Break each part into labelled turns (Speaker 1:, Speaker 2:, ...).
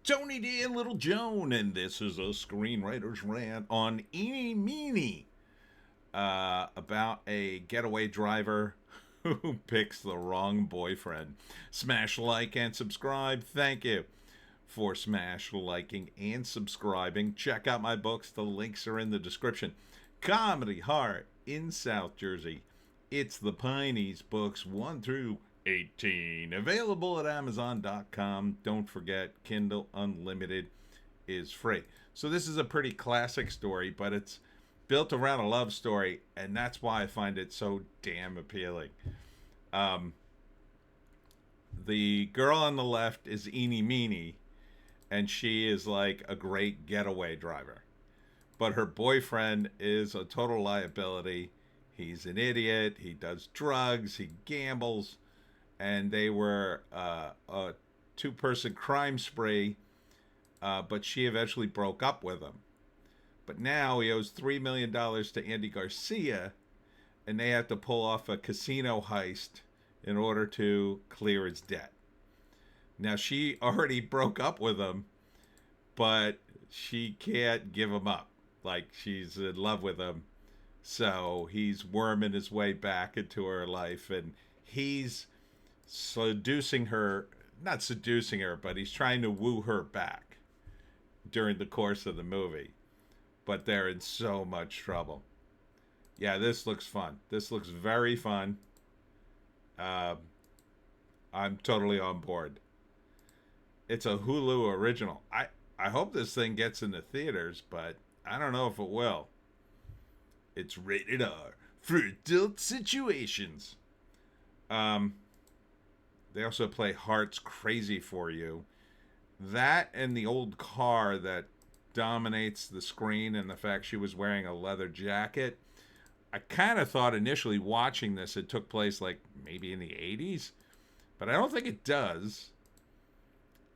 Speaker 1: Tony D and Little Joan, and this is a screenwriter's rant on Eenie Meanie about a getaway driver who picks the wrong boyfriend. Smash like and subscribe. Thank you for smash liking and subscribing. Check out my books. The links are in the description. Comedy Heart in South Jersey. It's the Pineys books 1 through 18. Available at Amazon.com. Don't forget, Kindle Unlimited is free. So this is a pretty classic story, but it's built around a love story, and that's why I find it so damn appealing. The girl on the left is Eenie Meanie, and she is like a great getaway driver. But her boyfriend is a total liability. He's an idiot. He does drugs. He gambles. And they were a two-person crime spree, but she eventually broke up with him. But now he owes $3 million to Andy Garcia, and they have to pull off a casino heist in order to clear his debt. Now, she already broke up with him, but she can't give him up. Like, she's in love with him. So he's worming his way back into her life, and he's seducing her, not seducing her, but he's trying to woo her back during the course of the movie. But they're in so much trouble. Yeah, this looks fun. This looks very fun. I'm totally on board. It's a Hulu original. I hope this thing gets into theaters, but I don't know if it will. It's rated R for adult situations. They also play Hearts Crazy for You. That and the old car that dominates the screen, and the fact she was wearing a leather jacket. I kind of thought initially watching this it took place like maybe in the 80s, but I don't think it does.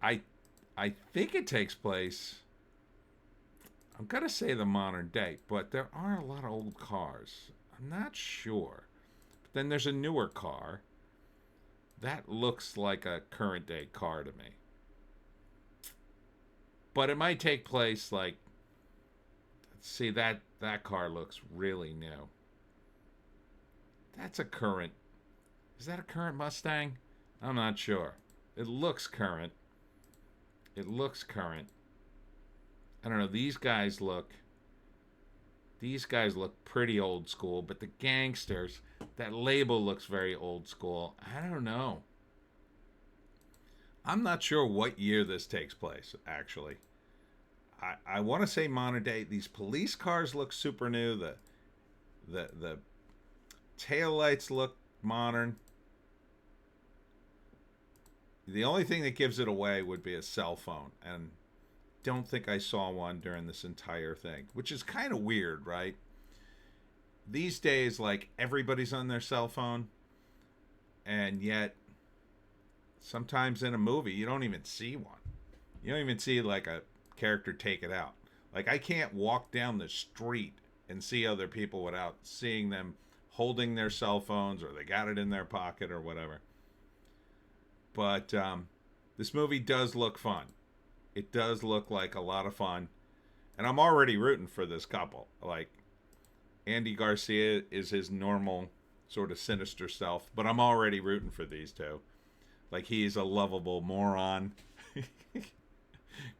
Speaker 1: I think it takes place, I'm going to say the modern day, but there are a lot of old cars. I'm not sure. But then there's a newer car. That looks like a current day car to me. But it might take place like, see, that car looks really new. That's a current, is that a current Mustang? I'm not sure. It looks current. It looks current. I don't know, these guys look pretty old school, but the gangsters, that label looks very old school. I don't know. I'm not sure what year this takes place, actually. I want to say modern day. These police cars look super new. The tail lights look modern. The only thing that gives it away would be a cell phone, and don't think I saw one during this entire thing, which is kind of weird, right? These days, like, everybody's on their cell phone, and yet sometimes in a movie you don't even see one. You don't even see like a character take it out. Like, I can't walk down the street and see other people without seeing them holding their cell phones, or they got it in their pocket or whatever. But this movie does look fun. It does look like a lot of fun. And I'm already rooting for this couple. Like, Andy Garcia is his normal sort of sinister self, but I'm already rooting for these two. Like, he's a lovable moron,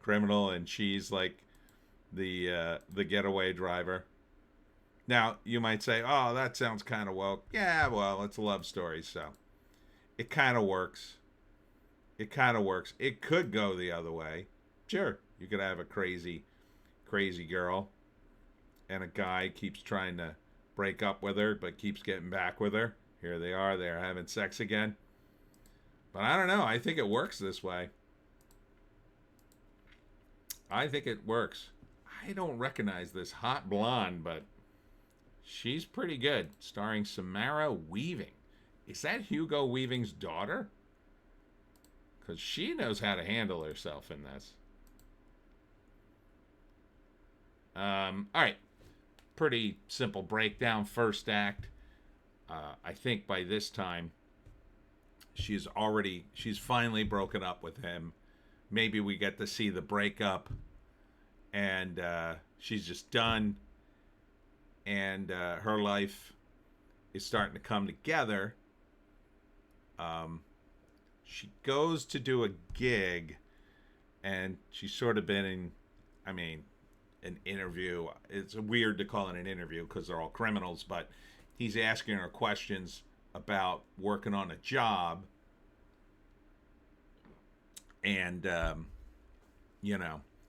Speaker 1: criminal, and she's like the getaway driver. Now, you might say, oh, that sounds kind of woke. Yeah, well, it's a love story, so it kind of works. It kind of works. It could go the other way. Sure, you could have a crazy, crazy girl, and a guy keeps trying to break up with her, but keeps getting back with her. Here they are. They're having sex again. But I don't know. I think it works this way. I think it works. I don't recognize this hot blonde, but she's pretty good. Starring Samara Weaving. Is that Hugo Weaving's daughter? Because she knows how to handle herself in this. All right. Pretty simple breakdown. First act. I think by this time, she's finally broken up with him. maybe we get to see the breakup, and she's just done, and her life is starting to come together. She goes to do a gig, and she's sort of been in, I mean, an interview. It's weird to call it an interview because they're all criminals, but he's asking her questions about working on a job, and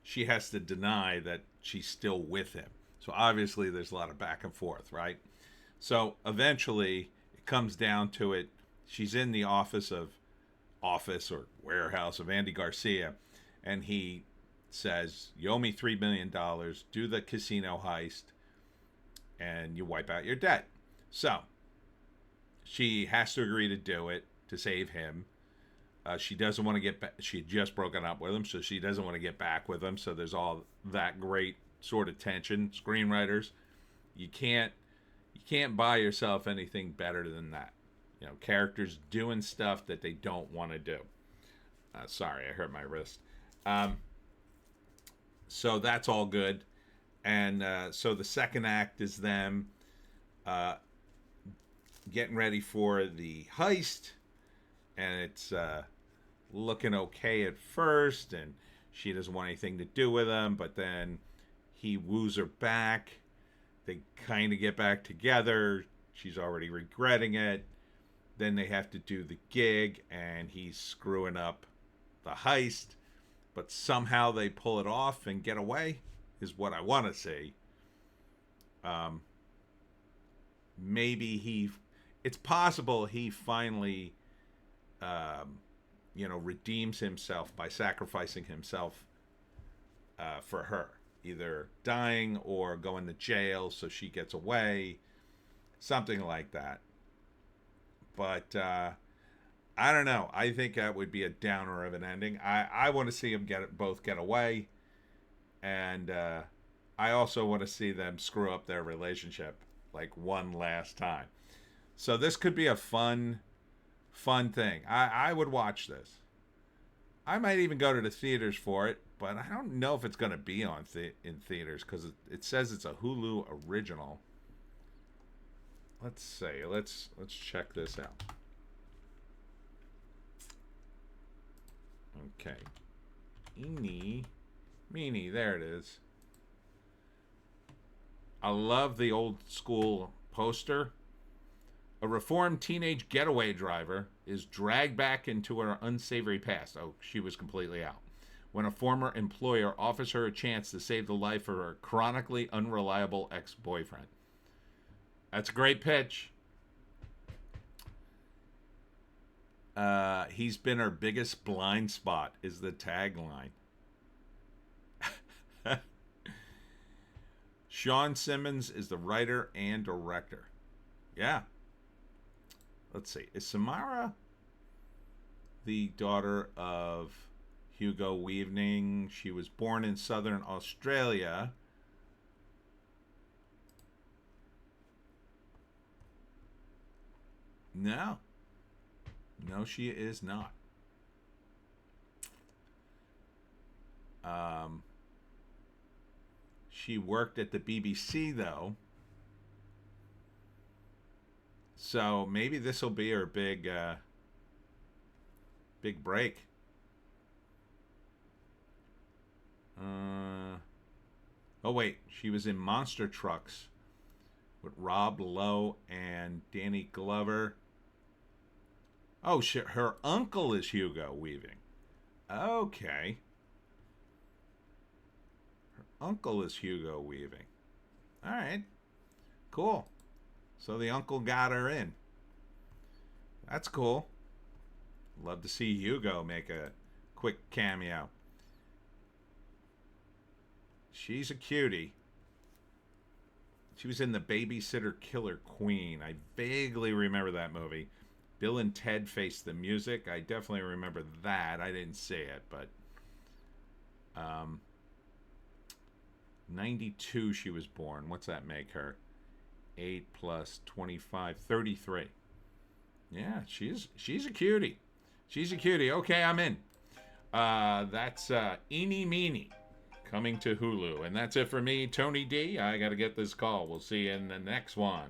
Speaker 1: she has to deny that she's still with him. So obviously there's a lot of back and forth, right? So eventually it comes down to it. She's in the office or warehouse of Andy Garcia, and he says, "You owe me $3 million. Do the casino heist, and you wipe out your debt." So she has to agree to do it to save him. She doesn't want to get back. She had just broken up with him, so she doesn't want to get back with him. So there's all that great sort of tension. Screenwriters, you can't buy yourself anything better than that. Characters doing stuff that they don't want to do. Sorry, I hurt my wrist. So that's all good. And so the second act is them getting ready for the heist. And it's looking okay at first. And she doesn't want anything to do with him. But then he woos her back. They kind of get back together. She's already regretting it. Then they have to do the gig, and he's screwing up the heist. But somehow they pull it off and get away, is what I want to see. Maybe it's possible he finally, redeems himself by sacrificing himself for her. Either dying or going to jail so she gets away. Something like that. But I don't know. I think that would be a downer of an ending. I want to see them both get away. And I also want to see them screw up their relationship like one last time. So this could be a fun thing. I would watch this. I might even go to the theaters for it, but I don't know if it's going to be on in theaters because it says it's a Hulu original. Let's see. Let's check this out. Okay. Eenie Meanie. There it is. I love the old school poster. A reformed teenage getaway driver is dragged back into her unsavory past. Oh, she was completely out. When a former employer offers her a chance to save the life of her chronically unreliable ex-boyfriend. That's a great pitch. He's been her biggest blind spot is the tagline. Sean Simmons is the writer and director. Yeah. Let's see. Is Samara the daughter of Hugo Weaving? She was born in southern Australia. No. No, she is not. She worked at the BBC, though. So maybe this will be her big break. Oh, wait. She was in Monster Trucks with Rob Lowe and Danny Glover. Oh, her uncle is Hugo Weaving. Okay. Her uncle is Hugo Weaving. All right. Cool. So the uncle got her in. That's cool. Love to see Hugo make a quick cameo. She's a cutie. She was in The Babysitter Killer Queen. I vaguely remember that movie. Bill and Ted Face the Music. I definitely remember that. I didn't see it, but 92 she was born. What's that make her? 8 plus 25, 33. Yeah, she's a cutie. She's a cutie. Okay, I'm in. That's Eenie Meanie coming to Hulu. And that's it for me, Tony D. I got to get this call. We'll see you in the next one.